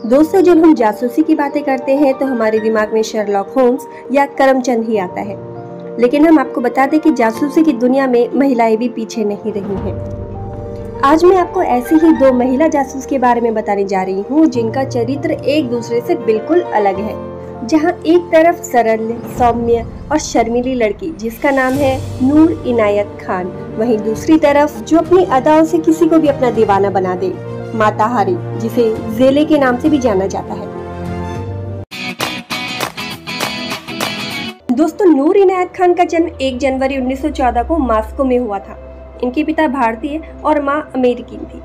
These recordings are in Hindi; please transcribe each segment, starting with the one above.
दोस्तों, जब हम जासूसी की बातें करते हैं तो हमारे दिमाग में शर्लॉक होम्स या करमचंद ही आता है। लेकिन हम आपको बता दें कि जासूसी की दुनिया में महिलाएं भी पीछे नहीं रही हैं। आज मैं आपको ऐसी ही दो महिला जासूस के बारे में बताने जा रही हूँ जिनका चरित्र एक दूसरे से बिल्कुल अलग है। जहाँ एक तरफ सरल, सौम्य और शर्मीली लड़की जिसका नाम है नूर इनायत खान, वहीं दूसरी तरफ जो अपनी अदाओं से किसी को भी अपना दीवाना बना दे, माता हारी, जिसे ज़ेले के नाम से भी जाना जाता है। दोस्तों, नूर इनायत खान का जन्म 1 जनवरी 1914 को मॉस्को में हुआ था। इनके पिता भारतीय और मां अमेरिकी थी।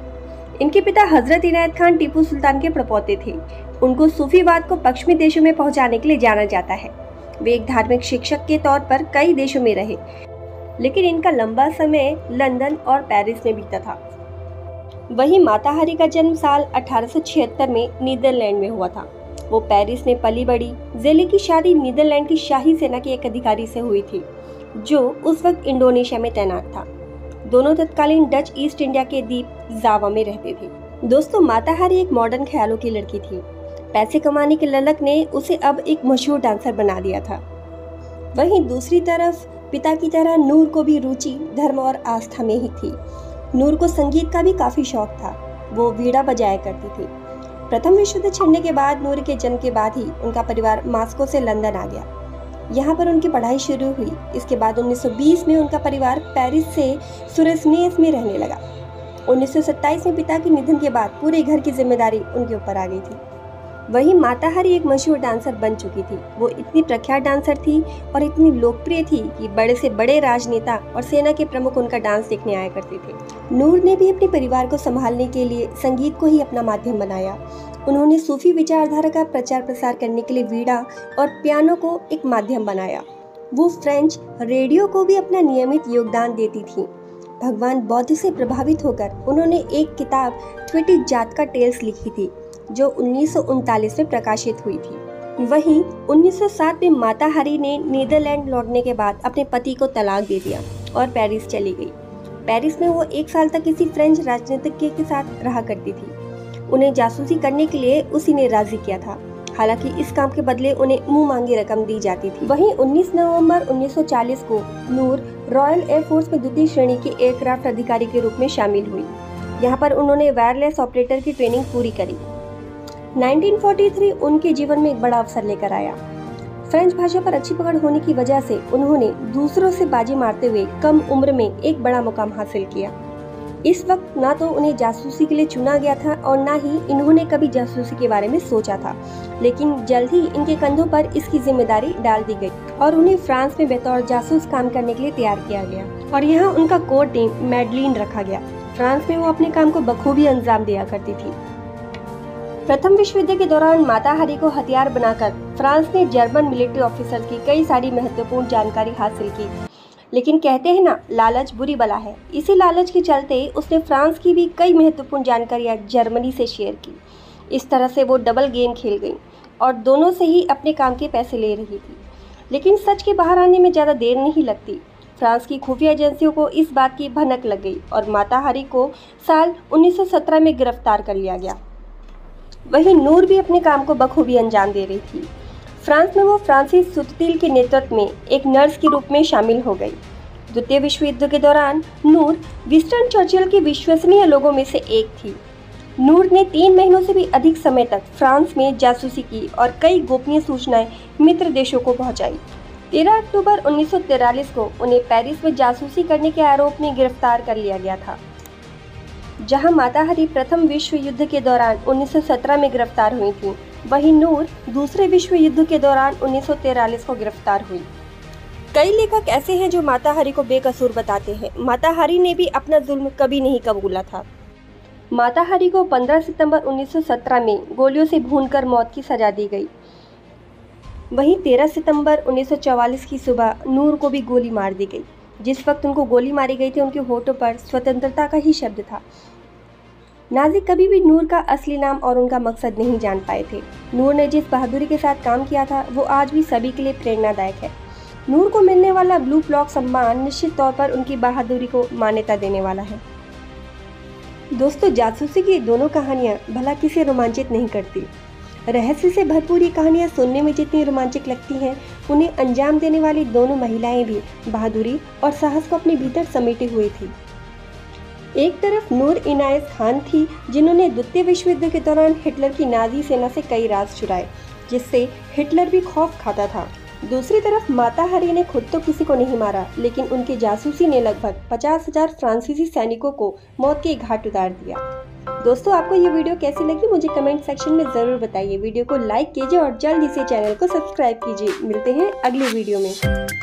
इनके पिता हजरत इनायत खान टीपू सुल्तान के प्रपोते थे। उनको सूफीवाद को पश्चिमी देशों में पहुंचाने के लिए जाना जाता है। वे एक धार्मिक शिक्षक के तौर पर कई देशों में रहे, लेकिन इनका लंबा समय लंदन और पेरिस में बीता था। वहीं माता हारी का जन्म साल 1876 में नीदरलैंड में हुआ था। वो पेरिस में पली बड़ी। ज़ेले की शादी नीदरलैंड की शाही सेना के एक अधिकारी से हुई थी, जो उस वक्त इंडोनेशिया में तैनात था। दोनों तत्कालीन डच ईस्ट इंडिया के द्वीप जावा में रहते थे। दोस्तों, माता हारी एक मॉडर्न ख्यालों की लड़की थी। पैसे कमाने के ललक ने उसे अब एक मशहूर डांसर बना दिया था। वहीं दूसरी तरफ पिता की तरह नूर को भी रुचि धर्म और आस्था में ही थी। नूर को संगीत का भी काफी शौक था। वो वीणा बजाया करती थी। प्रथम विश्व युद्ध छिड़ने के बाद नूर के जन्म के बाद ही उनका परिवार मॉस्को से लंदन आ गया। यहाँ पर उनकी पढ़ाई शुरू हुई। इसके बाद 1920 में उनका परिवार पेरिस से सुरेस्नेस में रहने लगा। 1927 में पिता के निधन के बाद पूरे घर की जिम्मेदारी उनके ऊपर आ गई थी। वहीं माता हारी एक मशहूर डांसर बन चुकी थी। वो इतनी प्रख्यात डांसर थी और इतनी लोकप्रिय थी कि बड़े से बड़े राजनेता और सेना के प्रमुख उनका डांस देखने आया करते थे। नूर ने भी अपने परिवार को संभालने के लिए संगीत को ही अपना माध्यम बनाया। उन्होंने सूफी विचारधारा का प्रचार प्रसार करने के लिए वीणा और पियानो को एक माध्यम बनाया। वो फ्रेंच रेडियो को भी अपना नियमित योगदान देती थी। भगवान बुद्ध से प्रभावित होकर उन्होंने एक किताब ट्वेटी जातका टेल्स लिखी थी, जो 1939 में प्रकाशित हुई थी। वहीं 1907 में माता हारी ने नीदरलैंड लौटने के बाद अपने पति को तलाक दे दिया और पेरिस चली गई। पेरिस में वो 1 साल तक किसी फ्रेंच राजनीतिज्ञ के साथ रहा करती थी। उन्हें जासूसी करने के लिए उसी ने राजी किया था। हालांकि इस काम के बदले उन्हें मुंह मांगी रकम दी जाती थी। वहीं 19 नवंबर 1940 को नूर रॉयल एयर फोर्स में द्वितीय श्रेणी के एयरक्राफ्ट अधिकारी के रूप में शामिल हुई। यहाँ पर उन्होंने वायरलेस ऑपरेटर की ट्रेनिंग पूरी करी। 1943 उनके जीवन में एक बड़ा अवसर लेकर आया। फ्रेंच भाषा पर अच्छी पकड़ होने की वजह से उन्होंने दूसरों से बाजी मारते हुए कम उम्र में एक बड़ा मुकाम हासिल किया। इस वक्त ना तो उन्हें जासूसी के लिए चुना गया था और ना ही इन्होंने कभी जासूसी के बारे में सोचा था, लेकिन जल्द ही इनके कंधों पर इसकी जिम्मेदारी डाल दी गई और उन्हें फ्रांस में बतौर जासूस काम करने के लिए तैयार किया गया और यहाँ उनका कोड नेम मैडलीन रखा गया। फ्रांस में वो अपने काम को बखूबी अंजाम दिया करती थी। प्रथम विश्व युद्ध के दौरान माता हारी को हथियार बनाकर फ्रांस ने जर्मन मिलिट्री ऑफिसर की कई सारी महत्वपूर्ण जानकारी हासिल की। लेकिन कहते हैं ना, लालच बुरी बला है। इसी लालच के चलते उसने फ्रांस की भी कई महत्वपूर्ण जानकारियां जर्मनी से शेयर की। इस तरह से वो डबल गेम खेल गई और दोनों से ही अपने काम के पैसे ले रही थी। लेकिन सच के बाहर आने में ज़्यादा देर नहीं लगती। फ्रांस की खुफिया एजेंसियों को इस बात की भनक लग गई और माता हारी को साल 1917 में गिरफ्तार कर लिया गया। वहीं नूर भी अपने काम को बखूबी अंजाम दे रही थी। फ्रांस में वो फ्रांसिस सुततिल के नेतृत्व में एक नर्स के रूप में शामिल हो गई। द्वितीय विश्व युद्ध के दौरान नूर विंस्टन चर्चिल के विश्वसनीय लोगों में से एक थी। नूर ने 3 महीनों से भी अधिक समय तक फ्रांस में जासूसी की और कई गोपनीय सूचनाएं मित्र देशों को पहुंचाई। 13 अक्टूबर 1943 को उन्हें पेरिस में जासूसी करने के आरोप में गिरफ्तार कर लिया गया था। जहां माता हारी प्रथम विश्व युद्ध के दौरान 1917 में गिरफ्तार हुई थी, वहीं नूर दूसरे विश्व युद्ध के दौरान 1943 को गिरफ्तार हुई। कई लेखक ऐसे हैं जो माता हारी को बेकसूर बताते हैं। माता हारी ने भी अपना जुल्म कभी नहीं कबूला था। माता हारी को 15 सितंबर 1917 में गोलियों से भूनकर मौत की सजा दी गई। वहीं 13 सितंबर 1944 की सुबह नूर को भी गोली मार दी गई। जिस वक्त उनको गोली मारी गई थी, उनके होठों पर स्वतंत्रता का ही शब्द था। नाज़ी कभी भी नूर का असली नाम और उनका मकसद नहीं जान पाए थे। नूर ने जिस बहादुरी के साथ काम किया था, वो आज भी सभी के लिए प्रेरणादायक है। नूर को मिलने वाला ब्लू ब्लॉक सम्मान निश्चित तौर पर उनकी बहादुरी को मान्यता देने वाला है। दोस्तों, जासूसी की दोनों कहानियां भला किसे रोमांचित नहीं करती। रहस्य से भरपूर ये कहानियाँ सुनने में जितनी रोमांचक लगती हैं, उन्हें अंजाम देने वाली दोनों महिलाएं भी बहादुरी और साहस को अपने भीतर समेटे हुए थी। एक तरफ नूर इनायत खान थी, जिन्होंने द्वितीय विश्व युद्ध के दौरान हिटलर की नाजी सेना से कई राज चुराए, जिससे हिटलर भी खौफ खाता था। दूसरी तरफ माता हरी ने खुद तो किसी को नहीं मारा, लेकिन उनकी जासूसी ने लगभग 50,000 फ्रांसीसी सैनिकों को मौत के घाट उतार दिया। दोस्तों, आपको ये वीडियो कैसी लगी मुझे कमेंट सेक्शन में ज़रूर बताइए। वीडियो को लाइक कीजिए और जल्दी से चैनल को सब्सक्राइब कीजिए। मिलते हैं अगली वीडियो में।